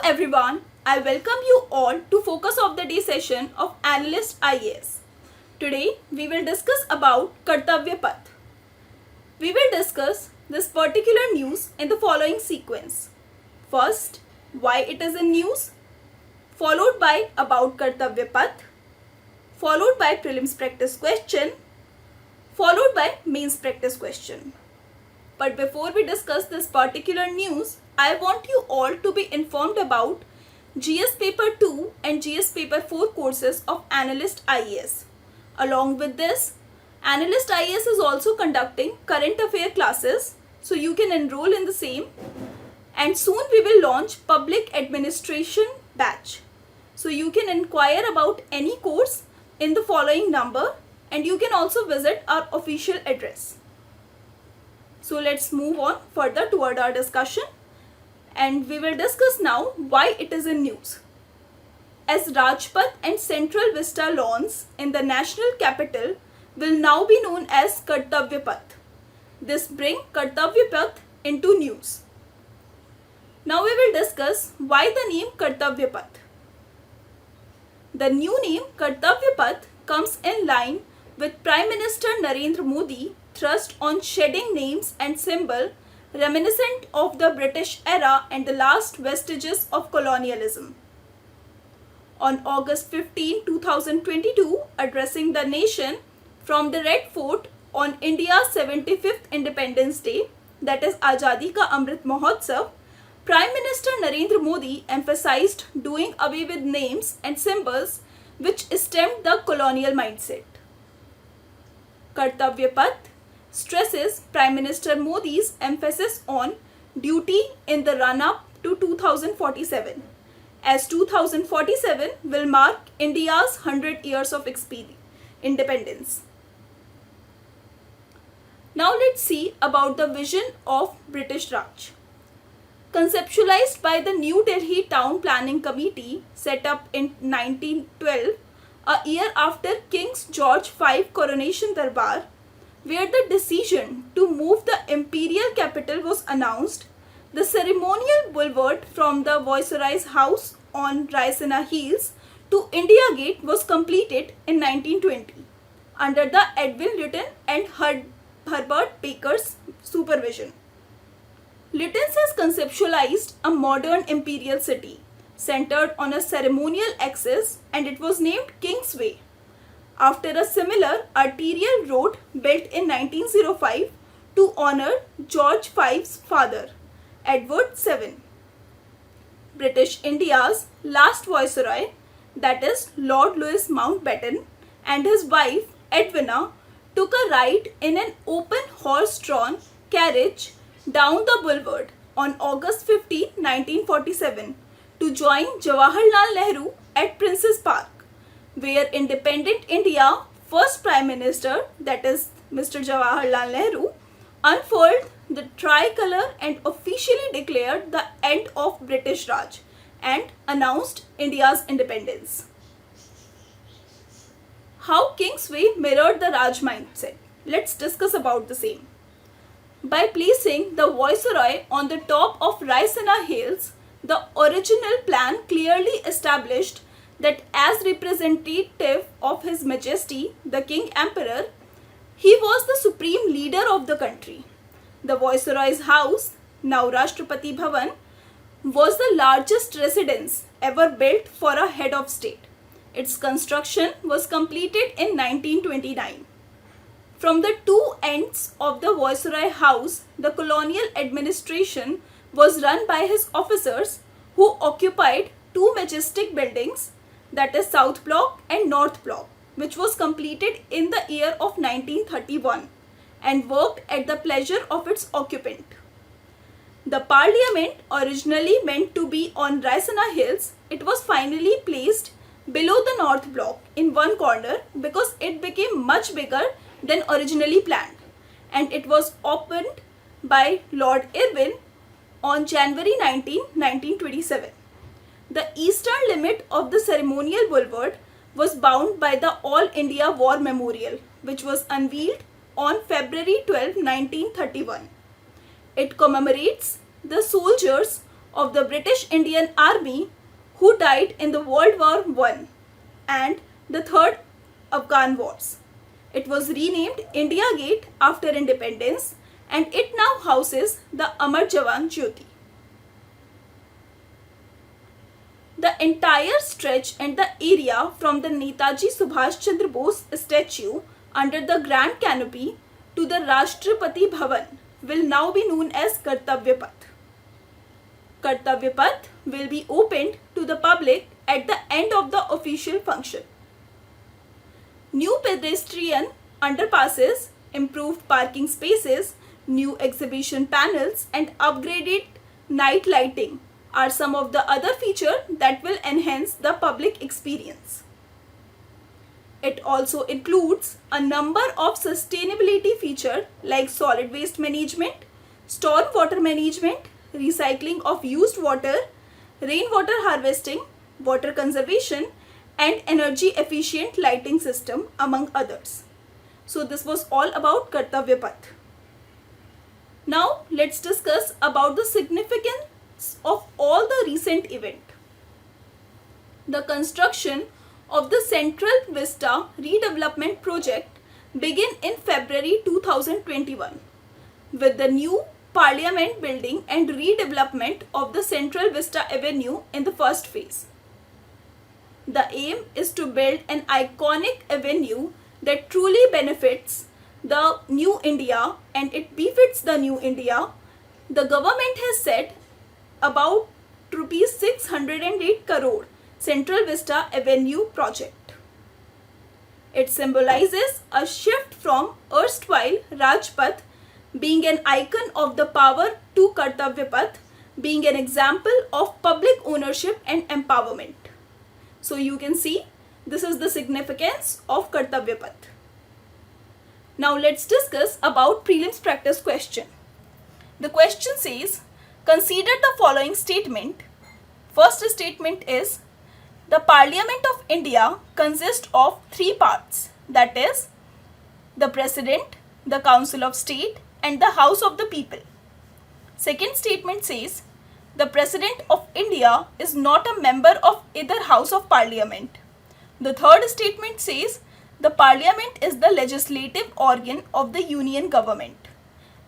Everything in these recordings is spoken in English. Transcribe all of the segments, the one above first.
everyone, I welcome you all to Focus of the Day session of Analyst IAS. Today we will discuss about Kartavya Path. We will discuss this particular news in the following sequence. First, why it is in news, followed by about Kartavya Path, followed by prelims practice question, followed by mains practice question. But before we discuss this particular news, I want you all to be informed about GS Paper 2 and GS Paper 4 courses of Analyst IAS. Along with this, Analyst IAS is also conducting current affair classes, so you can enroll in the same. And soon we will launch Public Administration batch. So you can inquire about any course in the following number, and you can also visit our official address. So let's move on further toward our discussion, and we will discuss now why it is in news. As Rajpath and Central Vista lawns in the national capital will now be known as Kartavya Path. This brings Kartavya Path into news. Now we will discuss why the name Kartavya Path. The new name Kartavya Path comes in line with Prime Minister Narendra Modi thrust on shedding names and symbol reminiscent of the British era and the last vestiges of colonialism. On August 15, 2022, addressing the nation from the Red Fort on India's 75th Independence Day, that is Azadi Ka Amrit Mahotsav, Prime Minister Narendra Modi emphasized doing away with names and symbols which stemmed the colonial mindset. Kartavya Path stresses Prime Minister Modi's emphasis on duty in the run-up to 2047, as 2047 will mark India's 100 years of independence. Now let's see about the vision of British Raj. Conceptualized by the New Delhi Town Planning Committee set up in 1912, a year after King George V coronation darbar, where the decision to move the imperial capital was announced, the ceremonial boulevard from the Viceroy's house on Raisina Hills to India Gate was completed in 1920 under the Edwin Lytton and Herbert Baker's supervision. Lytton has conceptualized a modern imperial city centered on a ceremonial axis, and it was named Kingsway, after a similar arterial road built in 1905 to honor George V's father, Edward VII. British India's last viceroy, that is Lord Louis Mountbatten, and his wife Edwina took a ride in an open horse-drawn carriage down the boulevard on August 15, 1947 to join Jawaharlal Nehru at Prince's Park, where independent India first Prime Minister, that is Mr. Jawaharlal Nehru, unfurled the tricolour and officially declared the end of British Raj and announced India's independence. How Kingsway mirrored the Raj mindset. Let's discuss about the same. By placing the Viceroy on the top of Raisina Hills, the original plan clearly established that as representative of His Majesty, the King Emperor, he was the supreme leader of the country. The Viceroy's house, now Rashtrapati Bhavan, was the largest residence ever built for a head of state. Its construction was completed in 1929. From the two ends of the Viceroy house, the colonial administration was run by his officers, who occupied two majestic buildings, that is South Block and North Block, which was completed in the year of 1931 and worked at the pleasure of its occupant. The parliament, originally meant to be on Raisina Hills, it was finally placed below the North Block in one corner because it became much bigger than originally planned, and it was opened by Lord Irwin on January 19, 1927. The eastern limit of the ceremonial boulevard was bound by the All India War Memorial, which was unveiled on February 12, 1931. It commemorates the soldiers of the British Indian Army who died in the World War I and the Third Afghan Wars. It was renamed India Gate after independence and it now houses the Amar Jawan Jyoti. The entire stretch and the area from the Netaji Subhash Chandra Bose statue under the Grand Canopy to the Rashtrapati Bhavan will now be known as Kartavya Path. Kartavya Path will be opened to the public at the end of the official function. New pedestrian underpasses, improved parking spaces, new exhibition panels and upgraded night lighting are some of the other features that will enhance the public experience. It also includes a number of sustainability features like solid waste management, storm water management, recycling of used water, rainwater harvesting, water conservation and energy efficient lighting system among others. So this was all about Kartavya Path. Now let's discuss about the significance of all the recent event. The construction of the Central Vista Redevelopment project began in February 2021 with the new Parliament building and redevelopment of the Central Vista Avenue in the first phase. The aim is to build an iconic avenue that truly benefits the new India and it befits the new India. The government has said about rupees 608 crore Central Vista Avenue project. It symbolizes a shift from erstwhile Rajpath being an icon of the power to Kartavya Path being an example of public ownership and empowerment. So you can see this is the significance of Kartavya Path. Now let's discuss about prelims practice question. The question says, consider the following statement. First statement is, the Parliament of India consists of three parts, that is, the President, the Council of State and the House of the People. Second statement says, the President of India is not a member of either House of Parliament. The third statement says, the Parliament is the legislative organ of the Union Government.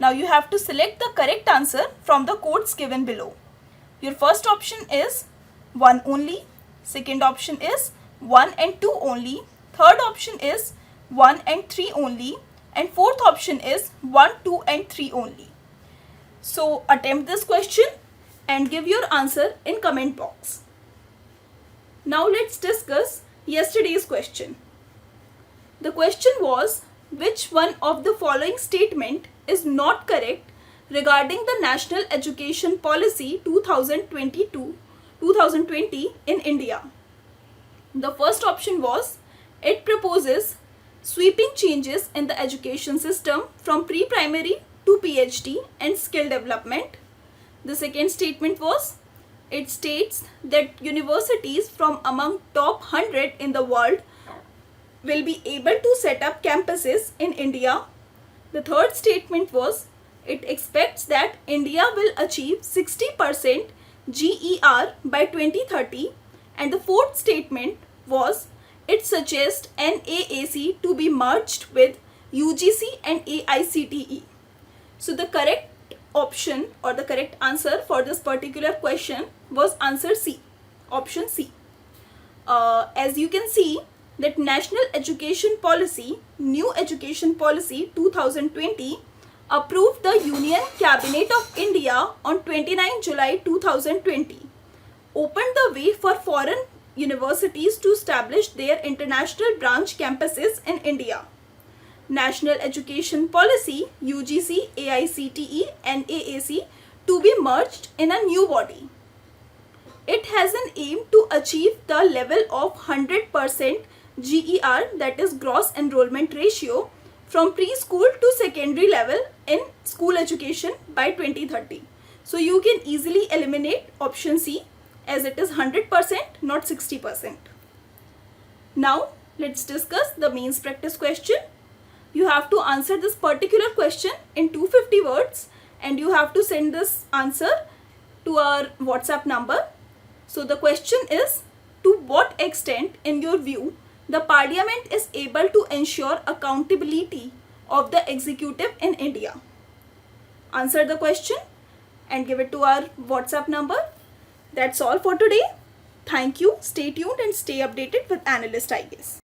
Now you have to select the correct answer from the codes given below. Your first option is 1 only, second option is 1 and 2 only, third option is 1 and 3 only, and fourth option is 1, 2 and 3 only. So attempt this question and give your answer in comment box. Now let's discuss yesterday's question. The question was, which one of the following statement is not correct regarding the National Education Policy 2020 in India? The first option was, it proposes sweeping changes in the education system from pre-primary to PhD and skill development. The second statement was, it states that universities from among top 100 in the world will be able to set up campuses in India. The third statement was, it expects that India will achieve 60% GER by 2030. And the fourth statement was, it suggests NAAC to be merged with UGC and AICTE. So the correct option or the correct answer for this particular question was answer C, option C. As you can see that National Education Policy, New Education Policy 2020 approved the Union Cabinet of India on 29 July 2020, opened the way for foreign universities to establish their international branch campuses in India. National Education Policy, UGC, AICTE and NAAC to be merged in a new body. It has an aim to achieve the level of 100% GER, that is gross enrollment ratio, from preschool to secondary level in school education by 2030. So you can easily eliminate option C as it is 100%, not 60%. Now let's discuss the mains practice question. You have to answer this particular question in 250 words and you have to send this answer to our WhatsApp number. So the question is, to what extent, in your view, the Parliament is able to ensure accountability of the executive in India? Answer the question and give it to our WhatsApp number. That's all for today. Thank you. Stay tuned and stay updated with Analyst IAS.